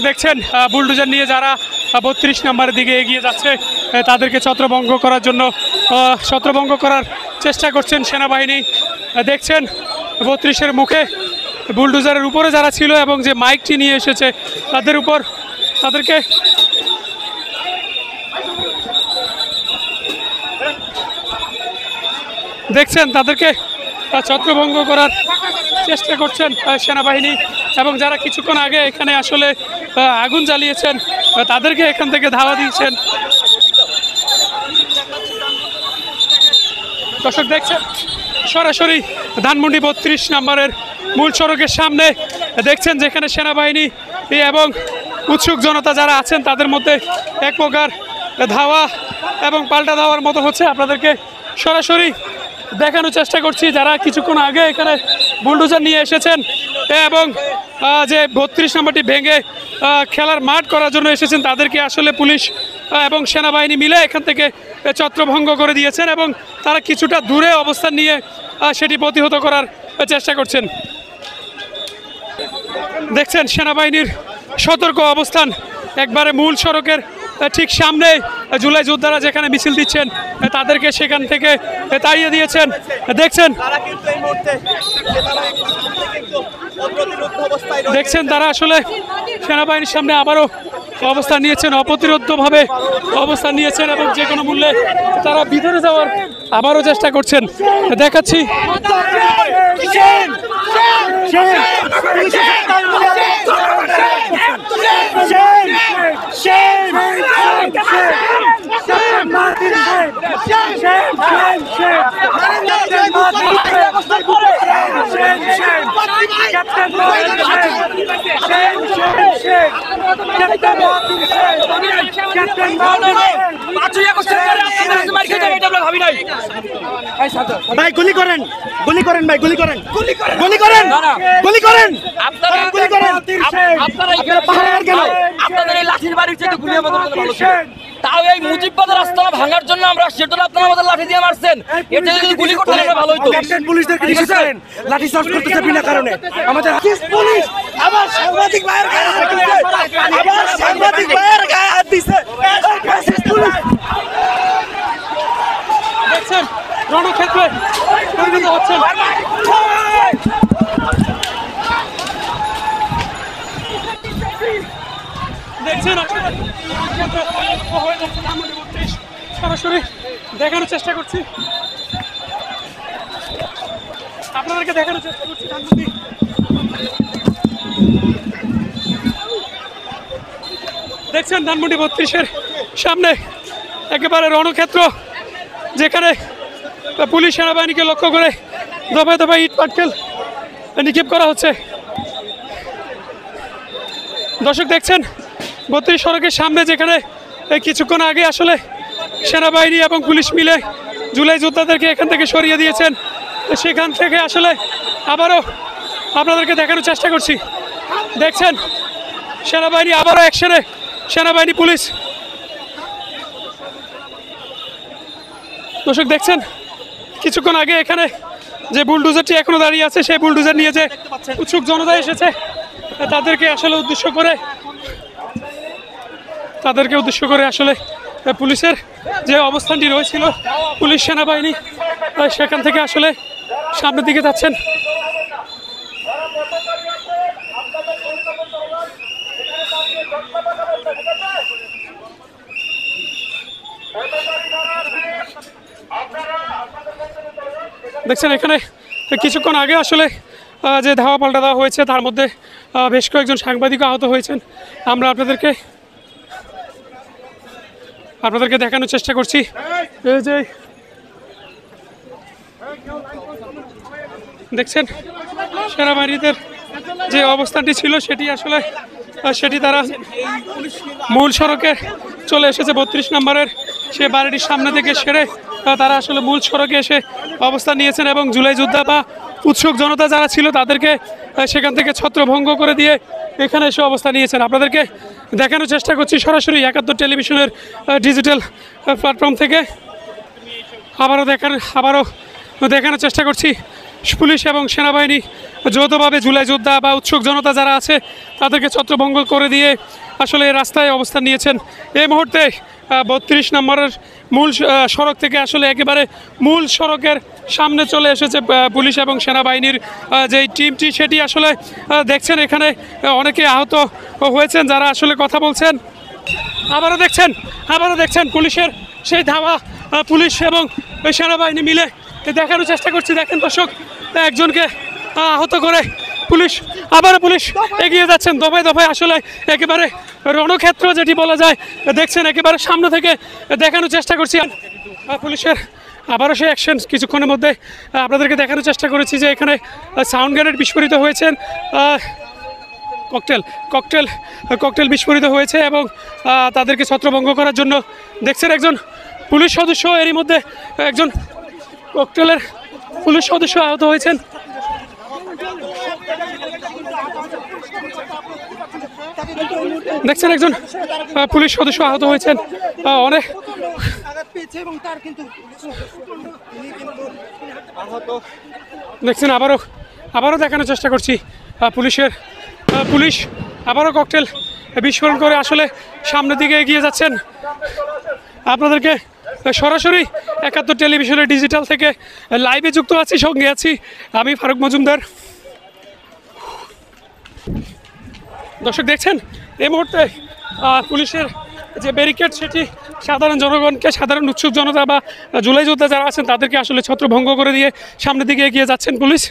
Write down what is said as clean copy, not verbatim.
দর্শক দেখছেন বুলডোজার নিয়ে যারা ৩২ নম্বরের দিকে এগিয়ে যাচ্ছে তাদেরকে ছত্রভঙ্গ করার জন্য ছত্রভঙ্গ করার চেষ্টা করছেন সেনাবাহিনী। দেখছেন ৩২-এর মুখে বুলডোজারের উপরে যারা ছিল এবং যে মাইকটি নিয়ে এসেছে তাদেরকে দেখছেন তাদেরকে ছত্রভঙ্গ করার চেষ্টা করছেন সেনাবাহিনী এবং যারা কিছুক্ষণ আগে এখানে আসলে আগুন জ্বালিয়েছেন তাদেরকে এখান থেকে ধাওয়া দিয়েছেন। দর্শক দেখছেন সরাসরি ধানমন্ডি ৩২ নম্বরের মূল সড়কের সামনে দেখছেন যেখানে সেনাবাহিনী এবং উৎসুক জনতা যারা আছেন তাদের মধ্যে এক প্রকার ধাওয়া এবং পাল্টা ধাওয়ার মতো হচ্ছে। আপনাদেরকে সরাসরি দেখানোর চেষ্টা করছি যারা কিছুক্ষণ আগে এখানে বুলডোজার নিয়ে এসেছেন এবং যে ৩২ নম্বরটি ভেঙে খেলার মাঠ করার জন্য এসেছেন তাদেরকে আসলে পুলিশ এবং সেনাবাহিনী মিলে এখান থেকে ছত্রভঙ্গ করে দিয়েছেন এবং তারা কিছুটা দূরে অবস্থান নিয়ে সেটি প্রতিহত করার চেষ্টা করছেন। দেখছেন সেনাবাহিনীর সতর্ক অবস্থান একবারে মূল সড়কের ঠিক সামনে জুলাই যোদ্ধারা যেখানে মিছিল দিচ্ছেন তাদেরকে সেখান থেকে তাড়িয়ে দিয়েছেন। দেখছেন তারা আসলে সেনাবাহিনীর সামনে আবারও অবস্থান নিয়েছেন, অপ্রতিরোধ্যভাবে অবস্থান নিয়েছেন এবং যে কোনো মূল্যে তারা ভিতরে যাওয়ার আবারও চেষ্টা করছেন। দেখাচ্ছি ভাই গুলি করেন, গুলি করেন, ভাই গুলি করেন, গুলি করেন, গুলি করেন, গুলি করেন, আপনারা গুলি করেন, আপনাদের এই লাঠির বাড়ির চেয়ে গুলি আমাদের ভালো ছিল। তাও এই মুজিববাদের রাস্তা ভাঙার জন্য আমরা সেটা আপনারা আমাদের লাঠি দিয়ে মারছেন, এটা যদি গুলি করতে আমরা ভালো হইতো। ক্যাপ্টেন পুলিশদেরকে দিয়েছেন লাঠি চার্জ করতেছে বিনা কারণে। আমাদের পুলিশ আবার সাংবাদিক ভাইয়ের গায়ে হাত দিছে, আবার সাংবাদিক ভাইয়ের গায়ে হাত দিছে। দেখছেন রণক্ষেত্রে পরিণত হচ্ছেন। দেখছেন সরাসরি দেখানোর চেষ্টা করছি, আপনাদেরকে দেখানোর চেষ্টা করছি ধানমন্ডি। দেখছেন ধানমন্ডি ৩২-এর সামনে একেবারে রণক্ষেত্র, যেখানে পুলিশ সেনাবাহিনীকে লক্ষ্য করে দফায় দফায় ইট পাটকেল নিক্ষেপ করা হচ্ছে। দর্শক দেখছেন ৩২ সড়কের সামনে যেখানে কিছুক্ষণ আগে আসলে সেনাবাহিনী এবং পুলিশ মিলে জুলাই যোদ্ধাদেরকে এখান থেকে সরিয়ে দিয়েছেন, সেখান থেকে আসলে আবারও আপনাদেরকে দেখানোর চেষ্টা করছি। দেখছেন সেনাবাহিনী আবারও অ্যাকশনে, সেনাবাহিনী পুলিশ। দর্শক দেখছেন কিছুক্ষণ আগে এখানে যে বুলডোজারটি এখনো দাঁড়িয়ে আছে সেই বুলডোজার নিয়ে যে উৎসুক জনতা এসেছে তাদেরকে উদ্দেশ্য করে আসলে পুলিশের যে অবস্থানটি রয়েছিল, পুলিশ সেনাবাহিনী সেখান থেকে আসলে সামনের দিকে যাচ্ছেন। দেখছেন এখানে কিছুক্ষণ আগে আসলে যে ধাওয়া পাল্টা দেওয়া হয়েছে তার মধ্যে বেশ কয়েকজন সাংবাদিক আহত হয়েছেন। আমরা আপনাদেরকে দেখানোর চেষ্টা করছি এই যে দেখছেন সেনাবাহিনীদের যে অবস্থানটি ছিল সেটি তারা মূল সড়কে চলে এসেছে ৩২ নম্বরের সে বাড়িটির সামনে থেকে সেরে তারা আসলে মূল সড়কে এসে অবস্থান নিয়েছেন এবং জুলাই যোদ্ধা বা উৎসুক জনতা যারা ছিল তাদেরকে সেখান থেকে ছত্রভঙ্গ করে দিয়ে এখানে এসে অবস্থান নিয়েছেন। আপনাদেরকে দেখানোর চেষ্টা করছি সরাসরি ৭১ টেলিভিশনের ডিজিটাল প্ল্যাটফর্ম থেকে আবারও দেখানোর চেষ্টা করছি পুলিশ এবং সেনাবাহিনী যৌথভাবে জুলাই যোদ্ধা বা উৎসুক জনতা যারা আছে তাদেরকে ছত্রভঙ্গ করে দিয়ে আসলে রাস্তায় অবস্থান নিয়েছেন। এই মুহূর্তে 32 নম্বরের মূল সড়ক থেকে আসলে একেবারে মূল সড়কের সামনে চলে এসেছে পুলিশ এবং সেনাবাহিনীর যেই টিমটি, সেটি আসলে দেখছেন এখানে অনেকে আহত হয়েছেন যারা আসলে কথা বলছেন। আবারও দেখছেন পুলিশের সেই ধাওয়া, পুলিশ এবং সেনাবাহিনী মিলে দেখানোর চেষ্টা করছি। দেখেন দর্শক, একজনকে আহত করে পুলিশ এগিয়ে যাচ্ছেন দফায় দফায়, আসলে একেবারে রণক্ষেত্র যেটি বলা যায়। দেখছেন একেবারে সামনে থেকে দেখানোর চেষ্টা করছি পুলিশের আবারও সেই অ্যাকশন। কিছুক্ষণের মধ্যে আপনাদেরকে দেখানোর চেষ্টা করেছি যে এখানে সাউন্ড গ্রেনেড বিস্ফোরিত হয়েছেন, ককটেল বিস্ফোরিত হয়েছে এবং তাদেরকে ছত্রভঙ্গ করার জন্য দেখছেন একজন পুলিশ সদস্য, এরই মধ্যে একজন ককটেলের পুলিশ সদস্য আহত হয়েছেন। দেখছেন একজন পুলিশ সদস্য আহত হয়েছেন। অনেক দেখছেন আবারও দেখানোর চেষ্টা করছি পুলিশ আবারও ককটেল বিস্ফোরণ করে আসলে সামনের দিকে এগিয়ে যাচ্ছেন। আপনাদেরকে সরাসরি 71 টেলিভিশনের ডিজিটাল থেকে লাইভে যুক্ত আছি, সঙ্গে আছি আমি ফারুক মজুমদার। দর্শক দেখছেন এই মুহূর্তে পুলিশের যে ব্যারিকেড সেটি সাধারণ জনগণকে, সাধারণ উৎসুক জনতা বা জুলাই যোদ্ধা যারা আছেন তাদেরকে আসলে ছত্রভঙ্গ করে দিয়ে সামনের দিকে এগিয়ে যাচ্ছেন পুলিশ।